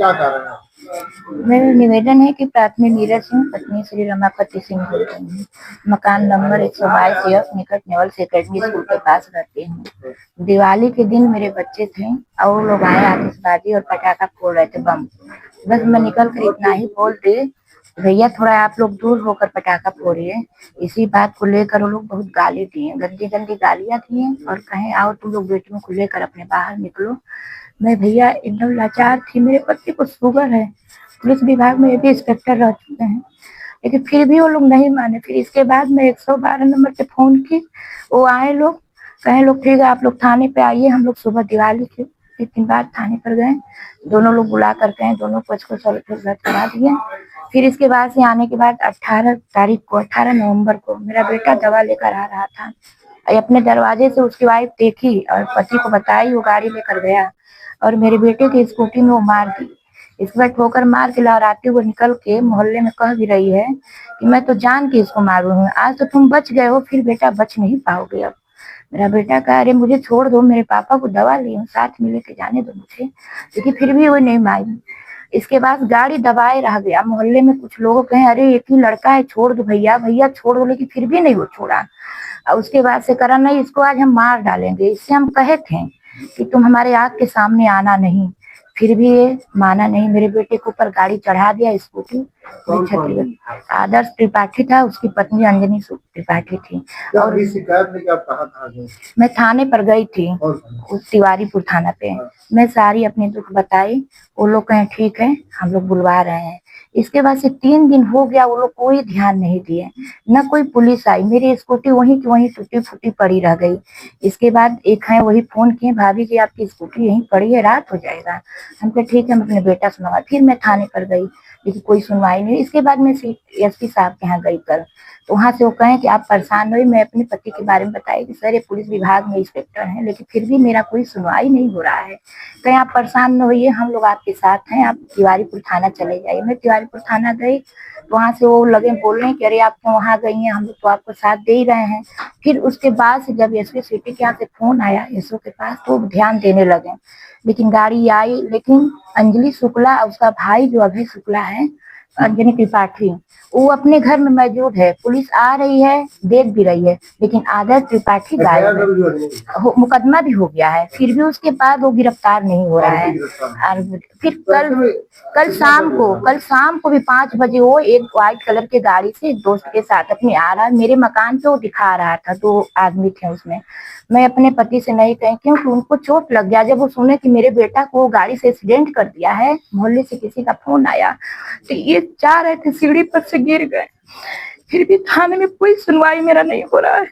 क्या कारण है? मेरा निवेदन है कि प्राथमिक नीरज सिंह पत्नी श्री रमापति सिंह बोल रही हूँ। मकान नंबर 122 एफ निकट नेवल्स एकेडमी स्कूल के पास रहती हूँ। दिवाली के दिन मेरे बच्चे थे और वो लोग आए आतिशबाजी और पटाखा फोड़ रहे थे, बम। बस मैं निकल कर इतना ही बोल दी, भैया थोड़ा आप लोग दूर होकर पटाखा फोड़िए। इसी बात को लेकर वो लोग बहुत गाली दिए, गंदी गंदी गालियां दिए और कहें आओ तुम लोग बेटियों को लेकर अपने बाहर निकलो। मैं भैया एकदम लाचार थी, मेरे पति को शुगर है, पुलिस विभाग में ये भी इंस्पेक्टर रह चुके हैं, लेकिन फिर भी वो लोग नहीं माने। फिर इसके बाद मैं 112 नंबर पे फोन की, वो आए लोग, कहे लोग ठीक है आप लोग थाने पे आइए। हम लोग सुबह दिवाली के 1 दिन बाद थाने पर गए, दोनों लोग बुला कर गए, दोनों पक्ष को सॉल्व करा दिए। फिर इसके बाद से आने के बाद 18 तारीख को 18 नवंबर को मेरा बेटा दवा लेकर आ रहा था, अपने दरवाजे से उसकी वाइफ देखी और पति को बताई, वो गाड़ी लेकर गया और मेरे बेटे की स्कूटी में वो मार दी। इस बार ठोकर मार के लहराते हुए निकल के मोहल्ले में कह भी रही है कि मैं तो जान के इसको मारू हूँ, आज तो तुम बच गए हो, फिर बेटा बच नहीं पाओगे। अब मेरा बेटा कह अरे मुझे छोड़ दो, मेरे पापा को दवा ली हूँ, साथ में लेके जाने दो मुझे, लेकिन फिर भी वो नहीं मानी। इसके बाद गाड़ी दबाए रह गया। मोहल्ले में कुछ लोग कहे अरे एक ही लड़का है, छोड़ दो भैया, भैया छोड़ दो, लेकिन फिर भी नहीं वो छोड़ा। और उसके बाद से करा नहीं, इसको आज हम मार डालेंगे। इससे हम कहे थे कि तुम हमारे आग के सामने आना नहीं, फिर भी ये माना नहीं। मेरे बेटे के ऊपर गाड़ी चढ़ा दिया, स्कूटी। आदर्श त्रिपाठी था, उसकी पत्नी अंजनी त्रिपाठी थी। और शिकायत लेके आप कहाँ गए? मैं थाने पर गई थी, उस तिवारीपुर थाना पे। मैं सारी अपने दुख बताई, वो लोग कहे ठीक है हम लोग बुलवा रहे हैं। इसके बाद से 3 दिन हो गया, वो लोग कोई ध्यान नहीं दिए, न कोई पुलिस आई। मेरी स्कूटी वहीं की वहीं टूटी फूटी पड़ी रह गई। इसके बाद एक है वही फोन किए, भाभी जी आपकी स्कूटी यहीं पड़ी है, रात हो जाएगा। हम कहे ठीक है, हम अपने बेटा सुनवा। फिर मैं थाने पर गई, लेकिन कोई सुनवाई नहीं। इसके बाद मैं एसपी साहब के यहाँ गई कल, तो वहां से वो कहें कि आप परेशान हुई। मैं अपने पति के बारे में बताई कि सर ये पुलिस विभाग में इंस्पेक्टर हैं, लेकिन फिर भी मेरा कोई सुनवाई नहीं हो रहा है। कहीं आप परेशान न होइए, हम लोग आपके साथ हैं, आप तिवारीपुर थाना चले जाइए। मैं तिवारीपुर थाना गई, तो वहां से वो लगे बोलने कि अरे आप क्यों वहां गई हैं, हम लोग तो आपको साथ दे ही रहे हैं। फिर उसके बाद से जब एसपी सिटी के यहाँ से फोन आया एसओ के पास, तो ध्यान देने लगे, लेकिन गाड़ी आई। लेकिन अंजलि शुक्ला, उसका भाई जो अभय शुक्ला है, अंजनी त्रिपाठी, वो अपने घर में मौजूद है। पुलिस आ रही है, देख भी रही है, लेकिन आदर्श त्रिपाठी गायब है। मुकदमा भी हो गया है, फिर भी उसके बाद वो गिरफ्तार नहीं हो रहा है। और फिर कल शाम को भी 5 बजे वो एक व्हाइट कलर के गाड़ी से एक दोस्त के साथ अपने आ रहा, मेरे मकान पे वो दिखा रहा था, 2 आदमी थे उसमें। मैं अपने पति से नहीं कही, क्योंकि उनको चोट लग गया जब वो सुने कि मेरे बेटा को गाड़ी से एक्सीडेंट कर दिया है। मोहल्ले से किसी का फोन आया, तो ये जा रहे थे, सीढ़ी पर से गिर गए। फिर भी थाने में कोई सुनवाई मेरा नहीं हो रहा है।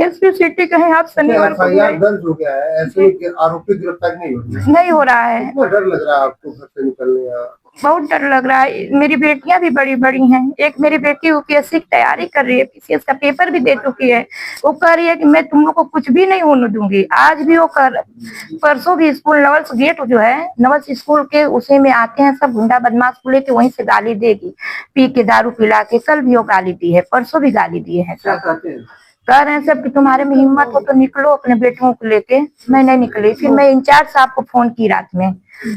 एसपी सिटी कहे आप शनिवार को दर्ज हो गया है, ऐसे आरोपी गिरफ्तार नहीं हो रहा है। डर लग रहा है आपको घर से निकलने का? बहुत डर लग रहा है। मेरी बेटियां भी बड़ी बड़ी हैं, एक मेरी बेटी यूपीएससी की तैयारी कर रही है, पीसीएस का पेपर भी दे चुकी है। वो कह रही है कि मैं तुम लोग को कुछ भी नहीं होने दूंगी। आज भी वो परसों भी स्कूल नवल्स गेट जो है, नवल्स स्कूल के उसी में आते हैं सब गुंडा बदमाश को लेके, वहीं से गाली देगी, पी के दारू पिला के। कल भी वो गाली दी है, परसों भी गाली दिए हैं। सब कह रहे हैं सब कि तुम्हारे में हिम्मत हो तो निकलो अपने बेटों को लेके। मैं नहीं निकली। फिर मैं इंचार्ज साहब को फोन की रात में,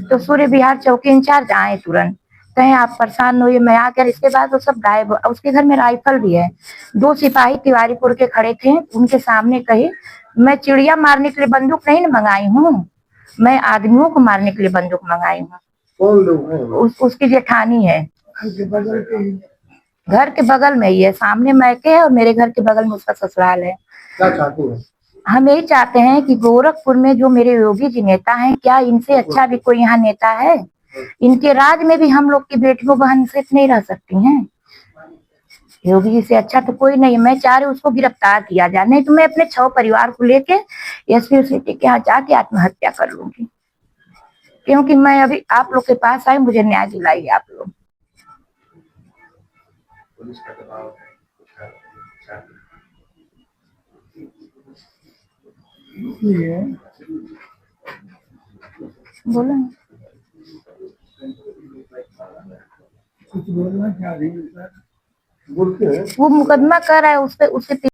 तो सूर्य विहार चौकी इंचार्ज आए तुरंत, कहे आप परेशान होइए, मैं आकर। इसके बाद वो सब गायब। उसके घर में राइफल भी है। 2 सिपाही तिवारीपुर के खड़े थे, उनके सामने कही मैं चिड़िया मारने के लिए बंदूक नहीं मंगाई हूँ, मैं आदमियों को मारने के लिए बंदूक मंगाई हूँ। कौन लोग हैं? उसकी जेठानी है, घर के बगल में ही है, सामने मैके है और मेरे घर के बगल में उसका ससुराल है। क्या चाहते हैं? हम यही चाहते हैं कि गोरखपुर में जो मेरे योगी जी नेता हैं, क्या इनसे अच्छा भी कोई यहाँ नेता है? इनके राज में भी हम लोग की बेटियों बहन सेफ नहीं रह सकती हैं। योगी जी से अच्छा तो कोई नहीं। मैं चाह रही उसको गिरफ्तार किया जाए, नहीं तो मैं अपने 6 परिवार को लेके एसपी सिटी के यहाँ जाके आत्महत्या कर लूंगी, क्योंकि मैं अभी आप लोग के पास आई, मुझे न्याय दिलाइए आप लोग। पुलिस का दबाव है। बोलो कुछ बोलना चाह रही है सर? वो मुकदमा कर रहा है, उससे